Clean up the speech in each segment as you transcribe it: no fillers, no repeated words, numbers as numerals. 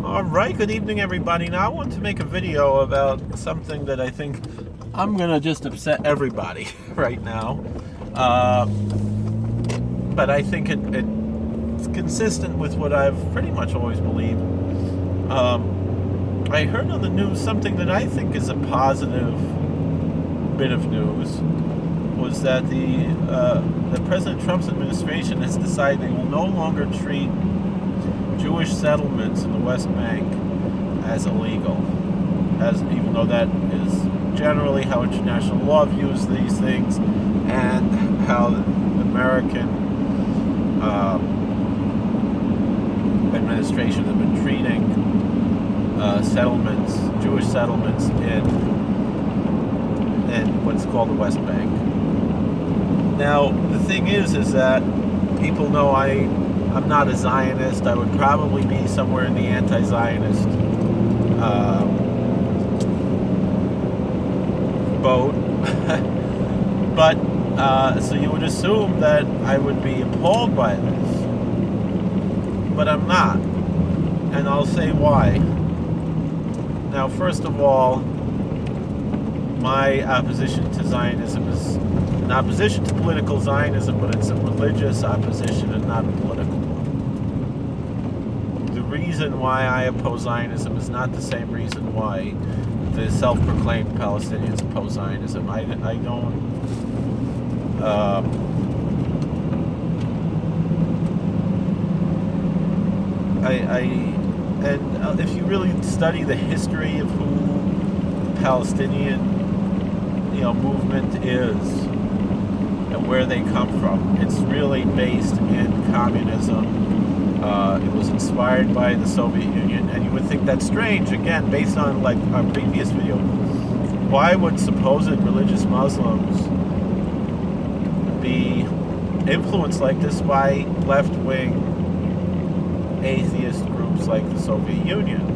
All right, good evening, everybody. Now, I want to make a video about something that I think I'm going to just upset everybody right now. But I think it's consistent with what I've pretty much always believed. I heard on the news something that I think is a positive bit of news, was that the President Trump's administration has decided they will no longer treat Jewish settlements in the West Bank as illegal, even though that is generally how international law views these things, and how the American administration has been treating settlements, Jewish settlements in what's called the West Bank. Now, the thing is that people know I'm not a Zionist. I would probably be somewhere in the anti-Zionist boat. But, so you would assume that I would be appalled by this. But I'm not. And I'll say why. Now, first of all, my opposition to Zionism is an opposition to political Zionism, but it's a religious opposition and not a political one. The reason why I oppose Zionism is not the same reason why the self-proclaimed Palestinians oppose Zionism. I don't. And if you really study the history of who the Palestinian movement is and where they come from, it's really based in communism. It was inspired by the Soviet Union, and you would think that's strange. Again, based on like our previous video, why would supposed religious Muslims be influenced like this by left-wing atheist groups like the Soviet Union?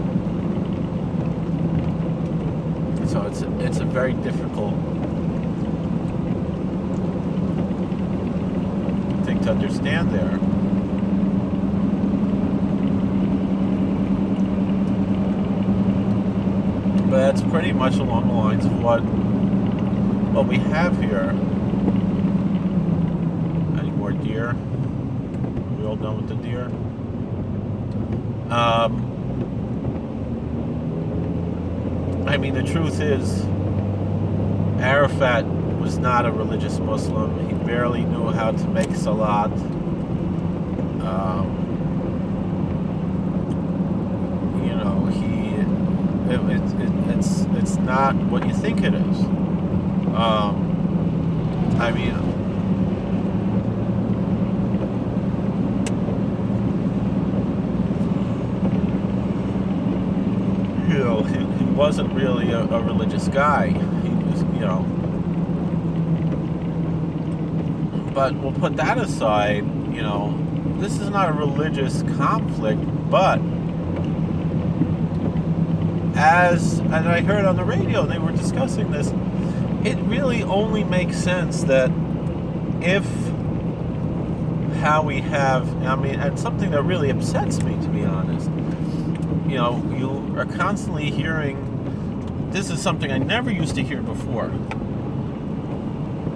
So it's a very difficult thing to understand there. But that's pretty much along the lines of what we have here. Any more deer? Are we all done with the deer? I mean, the truth is, Arafat was not a religious Muslim. He barely knew how to make salat. It's not what you think it is. I mean, he wasn't really a religious guy. He was, But we'll put that aside. This is not a religious conflict, but and I heard on the radio they were discussing this, it really only makes sense that if how we have, and something that really upsets me, to be honest, you are constantly hearing, this is something I never used to hear before,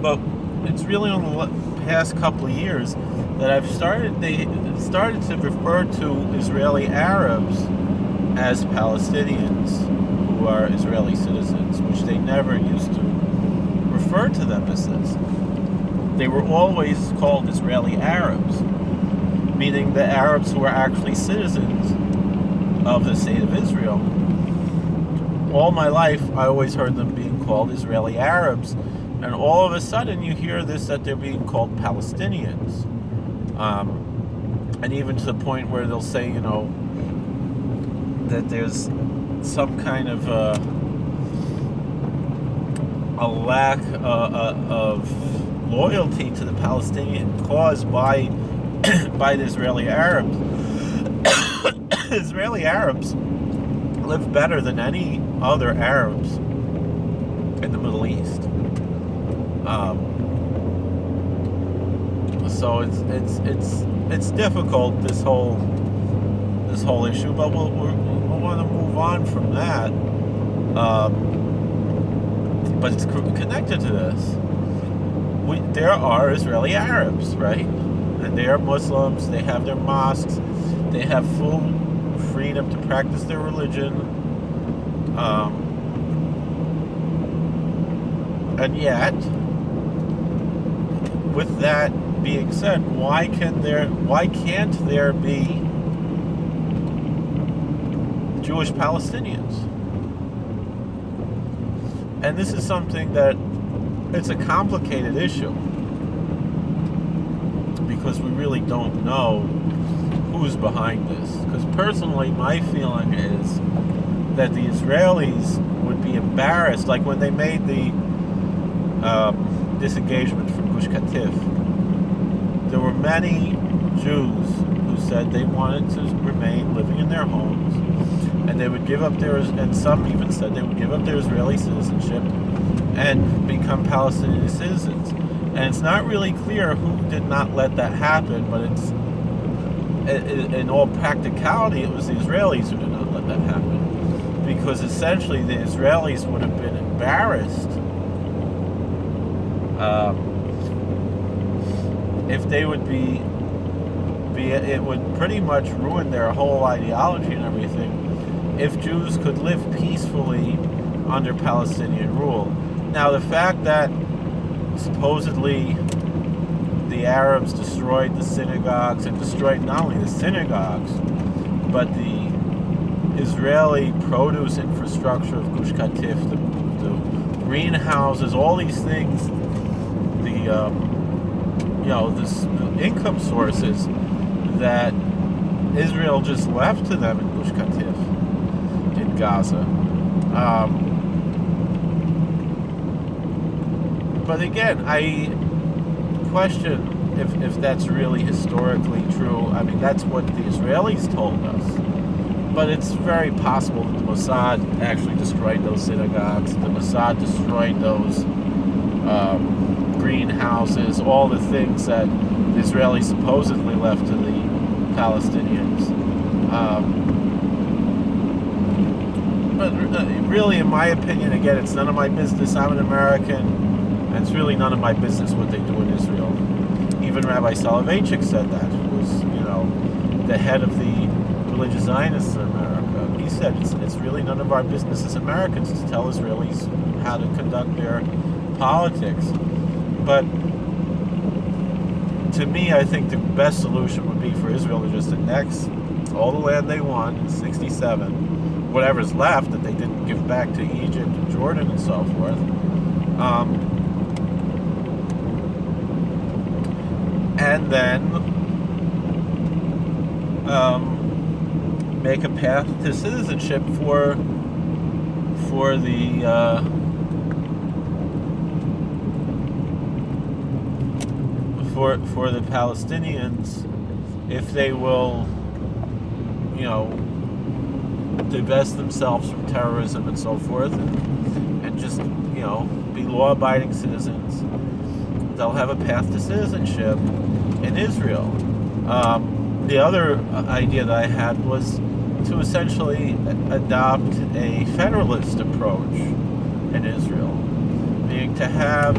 but it's really on the past couple of years that they started to refer to Israeli Arabs as Palestinians who are Israeli citizens, which they never used to refer to them as this. They were always called Israeli Arabs, meaning the Arabs who are actually citizens of the state of Israel. All my life, I always heard them being called Israeli Arabs, and all of a sudden you hear this, that they're being called Palestinians. And even to the point where they'll say, that there's some kind of a lack of loyalty to the Palestinian cause by the Israeli Arabs. Israeli Arabs live better than any other Arabs in the Middle East. So it's difficult, this whole issue, but we'll want to move on from that, but it's connected to this. There are Israeli Arabs, right? And they are Muslims. They have their mosques. They have full freedom to practice their religion. And yet, with that being said, why can't there be Jewish Palestinians? And this is something that it's a complicated issue because we really don't know who's behind this. Because personally, my feeling is that the Israelis would be embarrassed, like when they made the disengagement from Gush Katif. There were many Jews who said they wanted to remain living in their homes, and they would give up and some even said they would give up their Israeli citizenship and become Palestinian citizens. And it's not really clear who did not let that happen, but it's in all practicality, it was the Israelis who did not let that happen, because essentially the Israelis would have been embarrassed if they would be it would pretty much ruin their whole ideology and everything if Jews could live peacefully under Palestinian rule. Now, the fact that supposedly the Arabs destroyed the synagogues, and destroyed not only the synagogues, but the Israeli produce infrastructure of Gush Katif, the greenhouses, all these things, the income sources that Israel just left to them in Gush Katif, in Gaza. But again, I question if that's really historically true. I mean, that's what the Israelis told us. But it's very possible that the Mossad actually destroyed those synagogues, the Mossad destroyed those greenhouses, all the things that the Israelis supposedly left to the Palestinians. But really, in my opinion, again, it's none of my business. I'm an American, and it's really none of my business what they do in Israel. Even Rabbi Soloveitchik said that, who was, the head of the religious Zionists in America. He said it's really none of our business as Americans to tell Israelis how to conduct their politics. But to me, I think the best solution would be for Israel to just annex all the land they won in 1967, whatever's left that they didn't give back to Egypt and Jordan and so forth. And then make a path to citizenship for the for the Palestinians, if they will, divest themselves from terrorism and so forth, and just, be law-abiding citizens. They'll have a path to citizenship in Israel. The other idea that I had was to essentially adopt a federalist approach in Israel, meaning to have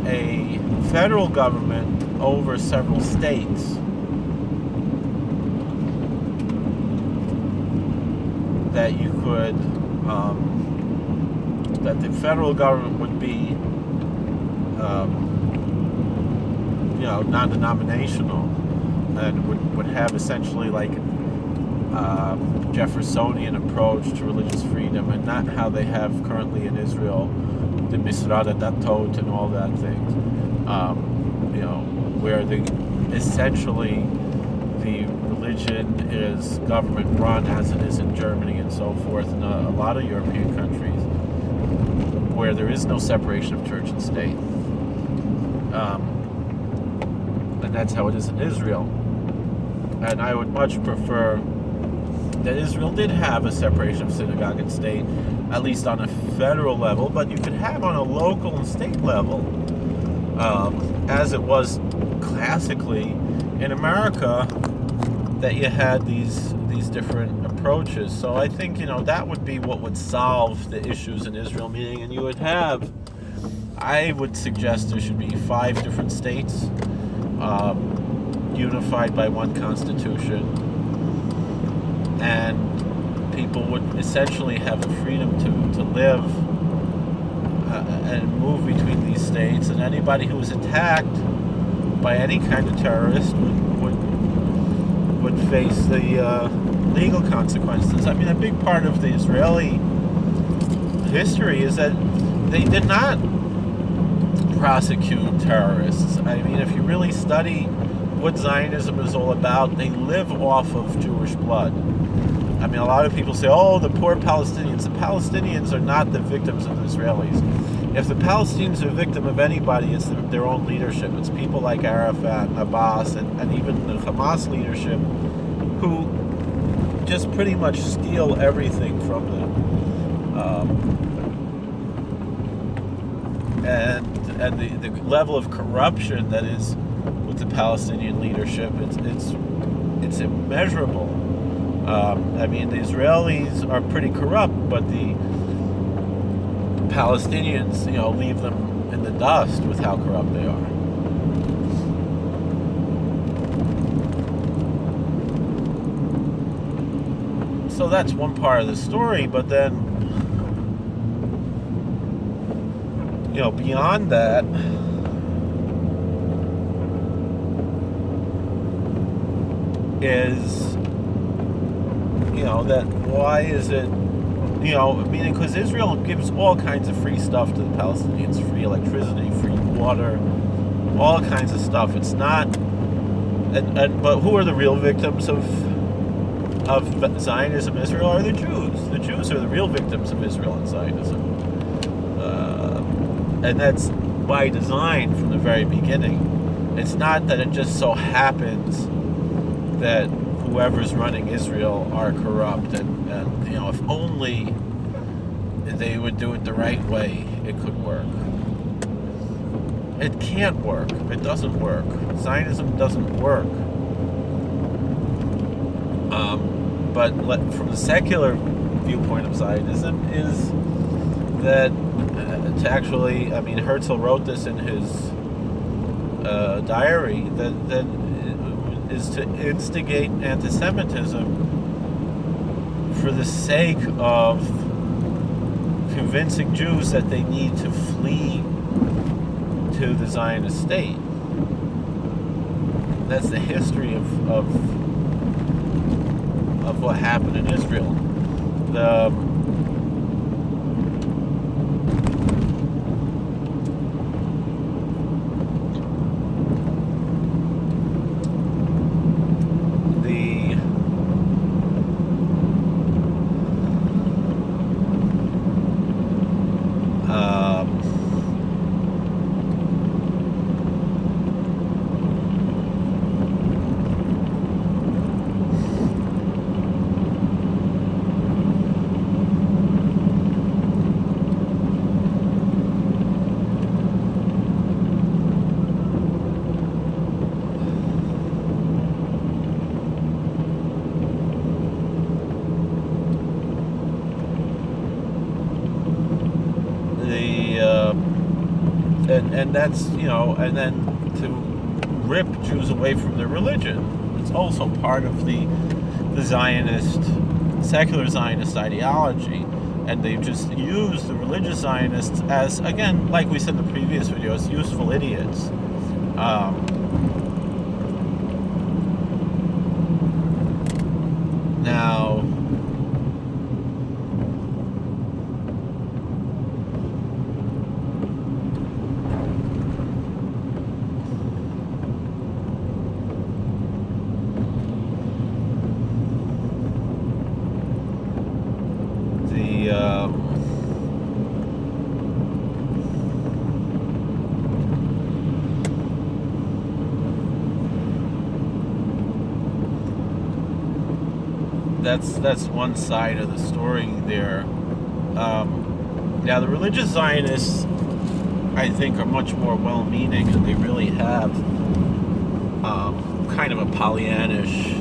a federal government over several states that you could, that the federal government would be, non-denominational, and would have essentially like Jeffersonian approach to religious freedom, and not how they have currently in Israel, the Misrad Datot and all that things, where essentially the religion is government run as it is in Germany and so forth, and a lot of European countries, where there is no separation of church and state. And that's how it is in Israel. And I would much prefer that Israel did have a separation of synagogue and state, at least on a federal level, but you could have on a local and state level, as it was classically in America that you had these different approaches. So I think that would be what would solve the issues in Israel. Meaning, and you would have, I would suggest there should be 5 different states, unified by one constitution, and people would essentially have the freedom to live and move between these states, and anybody who was attacked by any kind of terrorist would face the legal consequences. I mean, a big part of the Israeli history is that they did not prosecute terrorists. I mean, if you really study what Zionism is all about, they live off of Jewish blood. I mean, a lot of people say, oh, the poor Palestinians. The Palestinians are not the victims of the Israelis. If the Palestinians are a victim of anybody, it's their own leadership. It's people like Arafat, Abbas, and even the Hamas leadership, who just pretty much steal everything from them. And the level of corruption that is with the Palestinian leadership, it's immeasurable. I mean, the Israelis are pretty corrupt, but the Palestinians, leave them in the dust with how corrupt they are. So that's one part of the story, but then, beyond that, is, that why is it, meaning because Israel gives all kinds of free stuff to the Palestinians, free electricity, free water, all kinds of stuff. It's not, but who are the real victims of Zionism, Israel, are the Jews. The Jews are the real victims of Israel and Zionism. And that's by design from the very beginning. It's not that it just so happens that whoever's running Israel are corrupt, and if only they would do it the right way, it could work. It can't work. It doesn't work. Zionism doesn't work. But from the secular viewpoint of Zionism is that to actually, I mean, Herzl wrote this in his diary, that is to instigate anti-Semitism for the sake of convincing Jews that they need to flee to the Zionist state. That's the history of what happened in Israel. And that's, and then to rip Jews away from their religion. It's also part of the Zionist, secular Zionist ideology. And they've just used the religious Zionists as, again, like we said in the previous video, as useful idiots. Now, that's one side of the story there. Now, the religious Zionists, I think, are much more well-meaning, and they really have kind of a Pollyannish,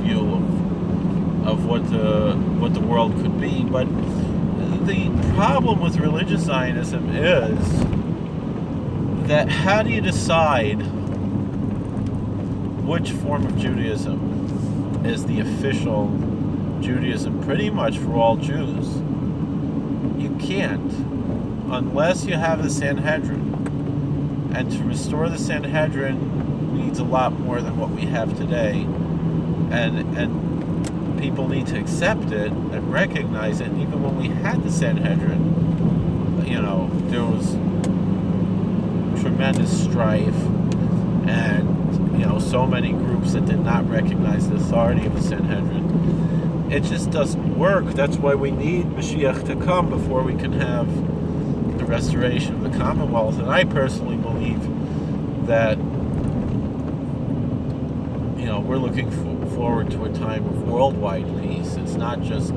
view of what the world could be. But the problem with religious Zionism is that how do you decide which form of Judaism is the official Judaism pretty much for all Jews? You can't, unless you have the Sanhedrin. And to restore the Sanhedrin needs a lot more than what we have today. And people need to accept it and recognize it. And even when we had the Sanhedrin, there was tremendous strife and so many groups that did not recognize the authority of the Sanhedrin. It just doesn't work. That's why we need Mashiach to come before we can have the restoration of the Commonwealth. And I personally believe that we're looking forward to a time of worldwide peace. It's not just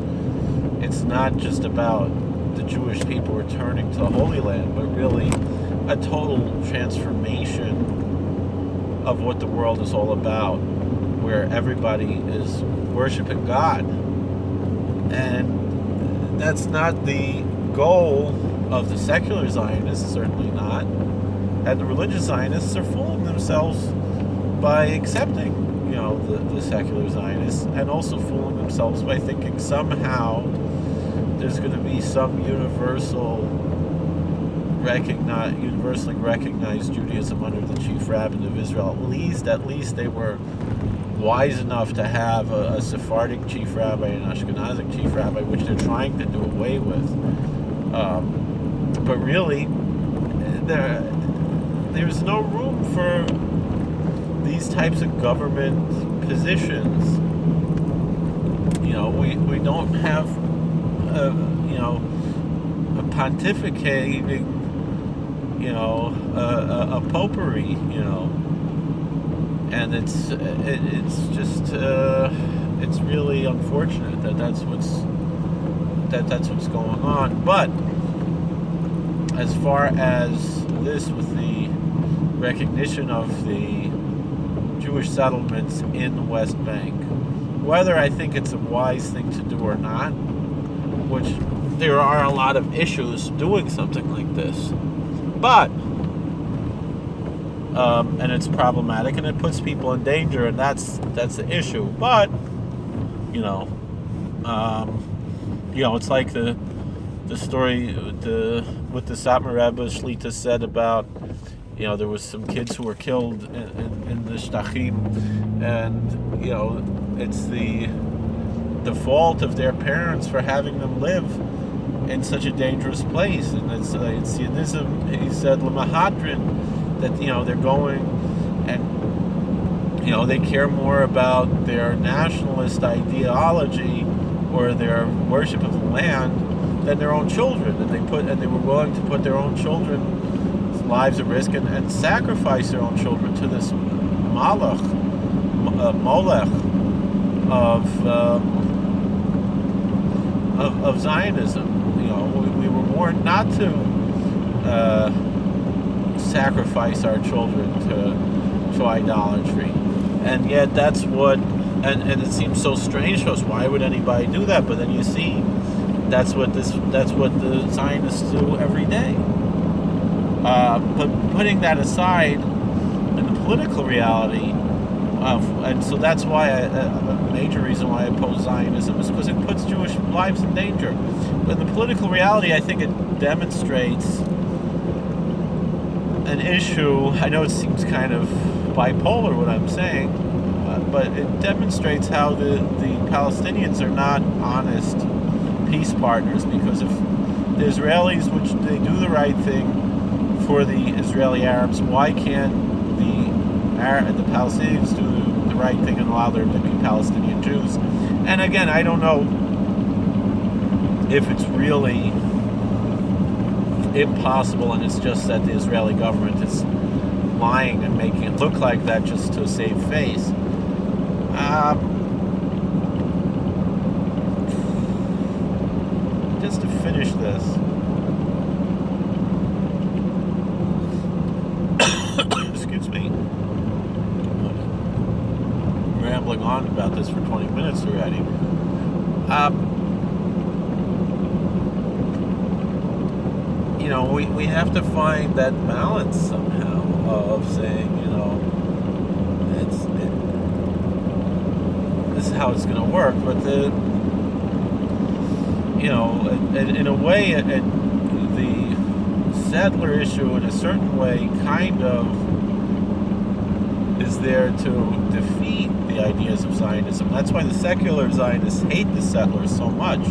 about the Jewish people returning to the Holy Land, but really a total transformation of what the world is all about, where everybody is worshiping God. And that's not the goal of the secular Zionists, certainly not. And the religious Zionists are fooling themselves by accepting, the secular Zionists, and also fooling themselves by thinking somehow there's going to be some universally recognized Judaism under the chief rabbin of Israel. At least they were wise enough to have a Sephardic chief rabbi and an Ashkenazic chief rabbi, which they're trying to do away with. But really, there's no room for these types of government positions. We don't have a pontificating, a popery, and it's just it's really unfortunate that's what's going on. But as far as this, with the recognition of the Jewish settlements in the West Bank, whether I think it's a wise thing to do or not, which there are a lot of issues doing something like this, but and it's problematic and it puts people in danger, and that's the issue. But it's like the story with the Satmar Rebbe Shlita said about there was some kids who were killed in the Shtachim, and it's the fault of their parents for having them live in such a dangerous place. And it's Zionism, he said, Lamahadrin, that they're going and they care more about their nationalist ideology or their worship of the land than their own children, and they were willing to put their own children's lives at risk and sacrifice their own children to this molech of Zionism. We were warned not to sacrifice our children to idolatry, and yet that's what, and it seems so strange to us. Why would anybody do that? But then you see, that's what the Zionists do every day. But putting that aside, in the political reality, and so that's why a major reason why I oppose Zionism is because it puts Jewish lives in danger. But in the political reality, I think it demonstrates an issue. I know it seems kind of bipolar what I'm saying, but it demonstrates how the Palestinians are not honest peace partners, because if the Israelis, which they do the right thing for the Israeli Arabs, why can't the Palestinians do the right thing and allow there to be Palestinian Jews? And again, I don't know if it's really impossible and it's just that the Israeli government is lying and making it look like that just to save face. Just to finish this, excuse me, rambling on about this we have to find that balance somehow of saying, this is how it's going to work. But in a way, the settler issue, in a certain way, kind of is there to defeat the ideas of Zionism. That's why the secular Zionists hate the settlers so much.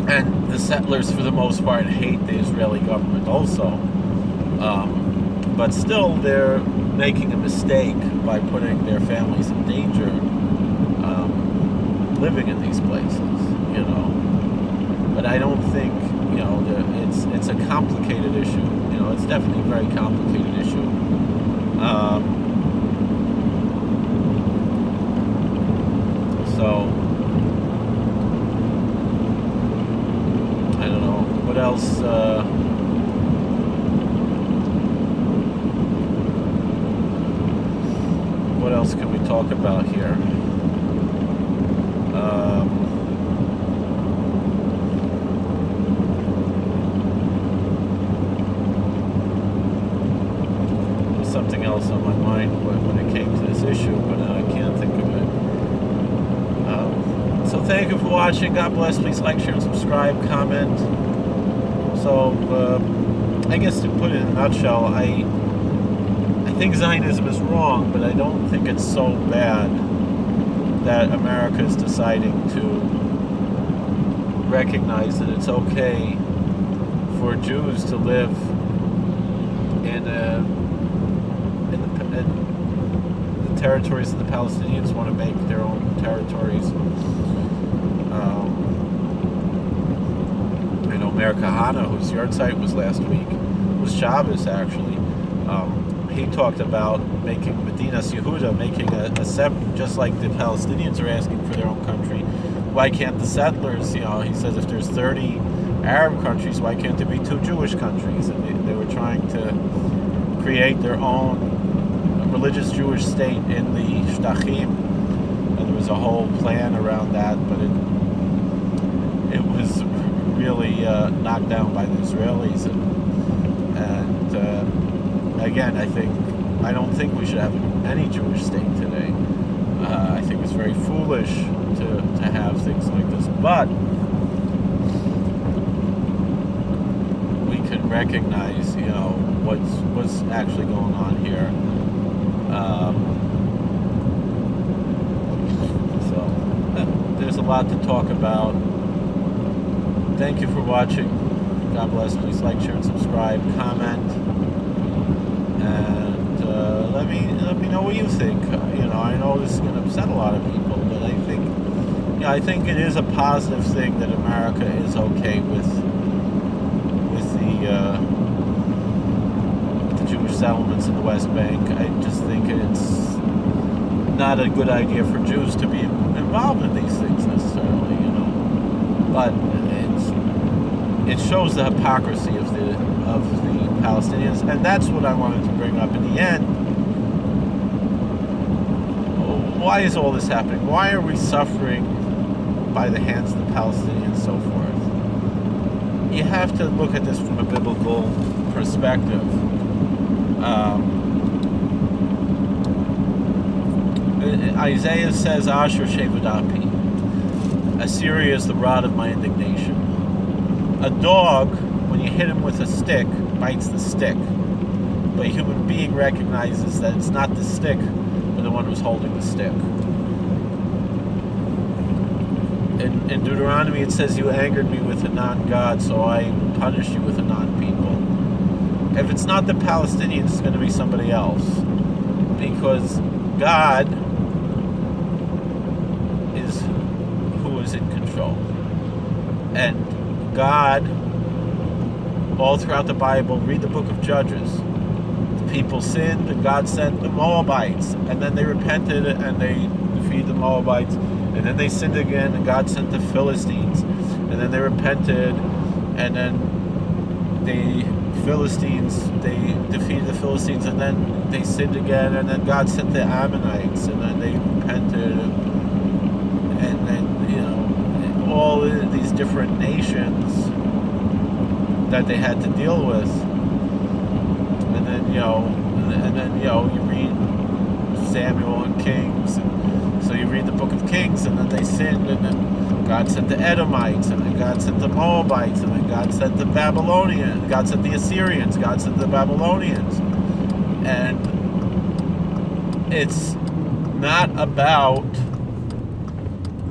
And the settlers, for the most part, hate the Israeli government also. But still, they're making a mistake by putting their families in danger living in these places, But I don't think, it's a complicated issue. It's definitely a very complicated issue. So, I don't know. What else? What else can we talk about here? There's something else on my mind when it came to this issue, but I can't think of it. So thank you for watching. God bless. Please like, share, and subscribe. Comment. So I guess to put it in a nutshell, I think Zionism is wrong, but I don't think it's so bad that America is deciding to recognize that it's okay for Jews to live in the territories that the Palestinians want to make their own territories. I know Meir Kahana, whose yard site was last week, was Shabbos actually. He talked about making Medinas Yehuda, making a separate, just like the Palestinians are asking for their own country. Why can't the settlers, he says if there's 30 Arab countries, why can't there be 2 Jewish countries? And they were trying to create their own religious Jewish state in the Shtachim. And there was a whole plan around that, but it was really knocked down by the Israelis. And again, I don't think we should have any Jewish state today. I think it's very foolish to have things like this. But we can recognize, what's actually going on here. So there's a lot to talk about. Thank you for watching. God bless. Please like, share, and subscribe. Comment. And let me know what you think. I know this is going to upset a lot of people, but I think it is a positive thing that America is okay with the Jewish settlements in the West Bank. I just think it's not a good idea for Jews to be involved in these things necessarily, But it shows the hypocrisy of the Palestinians, and that's what I wanted to bring up in the end. Why is all this happening? Why are we suffering by the hands of the Palestinians and so forth? You have to look at this from a biblical perspective. Isaiah says, Asher Shevadapi, Assyria is the rod of my indignation. A dog, when you hit him with a stick, bites the stick. But a human being recognizes that it's not the stick, but the one who's holding the stick. In Deuteronomy it says, you angered me with a non-God, so I punished you with a non-people. If it's not the Palestinians, it's going to be somebody else. Because God is who is in control. And God, all throughout the Bible, read the book of Judges. The people sinned and God sent the Moabites. And then they repented and they defeated the Moabites. And then they sinned again and God sent the Philistines. And then they repented. And then they defeated the Philistines. And then they sinned again. And then God sent the Ammonites. And then they repented. that they had to deal with. And then, you read Samuel and Kings, and so you read the book of Kings, and then they sinned, and then God sent the Edomites, and then God sent the Moabites, and then God sent the Babylonians, God sent the Assyrians, God sent the Babylonians. And it's not about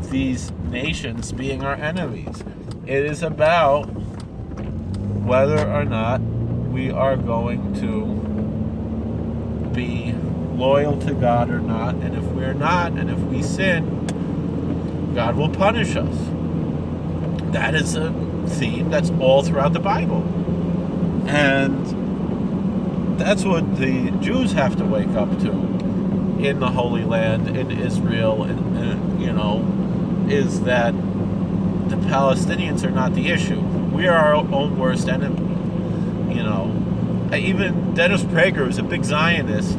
these nations being our enemies. It is about whether or not we are going to be loyal to God or not. And if we're not, and if we sin, God will punish us. That is a theme that's all throughout the Bible. And that's what the Jews have to wake up to in the Holy Land, in Israel, and is that the Palestinians are not the issue. We are our own worst enemy. Even Dennis Prager, who's a big Zionist,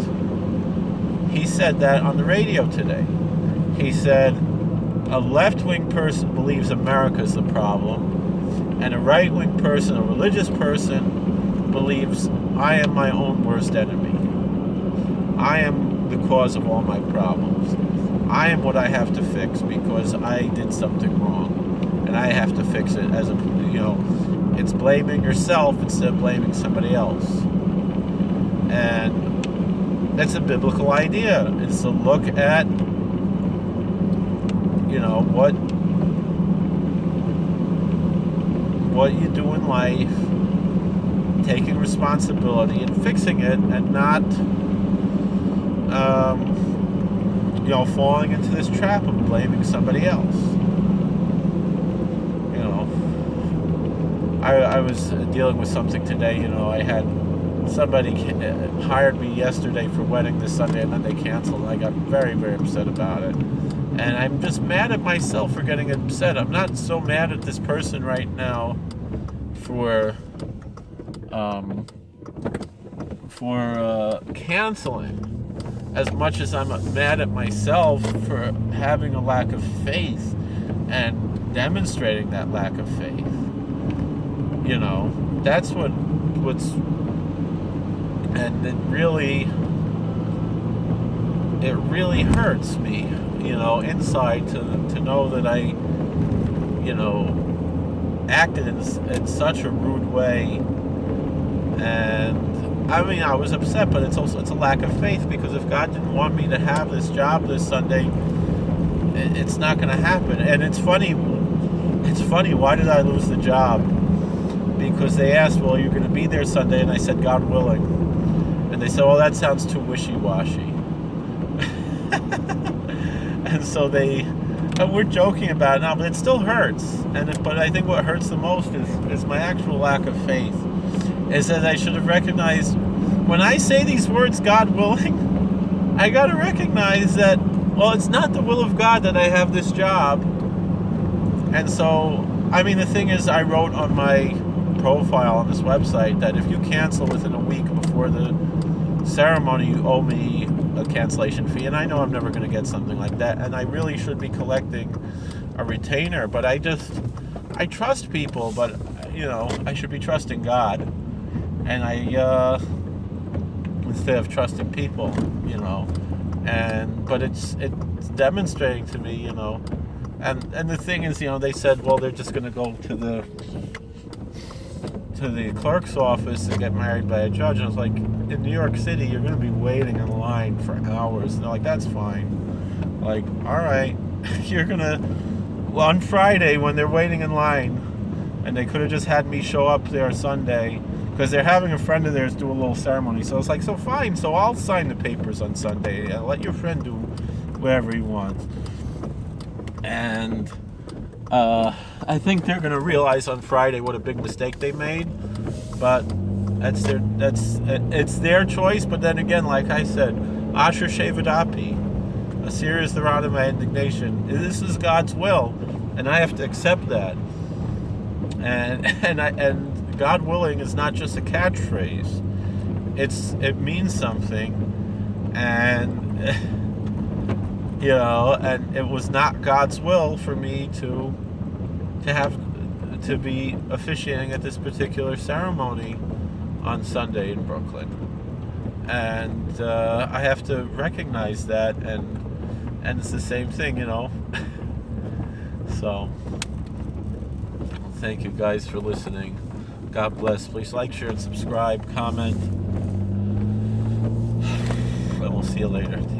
he said that on the radio today. He said a left-wing person believes America's the problem, and a right-wing person, a religious person, believes I am my own worst enemy. I am the cause of all my problems. I am what I have to fix because I did something wrong, and I have to fix it. It's blaming yourself instead of blaming somebody else. And that's a biblical idea. It's to look at, what you do in life, taking responsibility and fixing it, and not falling into this trap of blaming somebody else. I was dealing with something today. I had somebody hired me yesterday for wedding this Sunday, and then they canceled, and I got very, very upset about it. And I'm just mad at myself for getting upset. I'm not so mad at this person right now for canceling, as much as I'm mad at myself for having a lack of faith and demonstrating that lack of faith. That's what's, and it really hurts me, inside to know that I, acted in such a rude way. And I was upset, but it's a lack of faith, because if God didn't want me to have this job this Sunday, it's not going to happen. And it's funny, why did I lose the job? Because they asked, well, you're going to be there Sunday, and I said, God willing. And they said, well, that sounds too wishy-washy. And so we're joking about it now, but it still hurts. But I think what hurts the most is my actual lack of faith. Is that I should have recognized, when I say these words, God willing, I got to recognize that, well, it's not the will of God that I have this job. And so, the thing is, I wrote on my profile on this website that if you cancel within a week before the ceremony, you owe me a cancellation fee. And I know I'm never going to get something like that, and I really should be collecting a retainer. But I trust people, but I should be trusting God, and instead of trusting people, but it's demonstrating to me, and the thing is, they said, well, they're just going to go to the clerk's office and get married by a judge. And I was like, in New York City, you're going to be waiting in line for hours. And they're like, that's fine. Like, all right, you're going to, on Friday when they're waiting in line, and they could have just had me show up there Sunday, because they're having a friend of theirs do a little ceremony. So it's like, so fine, so I'll sign the papers on Sunday, and let your friend do whatever he wants. And I think they're going to realize on Friday what a big mistake they made, but it's their choice. But then again, like I said, Asher Shevadapi, Assyria is the rod of my indignation. This is God's will, and I have to accept that. And God willing is not just a catchphrase; it means something, and. And it was not God's will for me to to be officiating at this particular ceremony on Sunday in Brooklyn. And I have to recognize that, and it's the same thing, you know. So, thank you guys for listening. God bless. Please like, share, and subscribe, comment. And we'll see you later.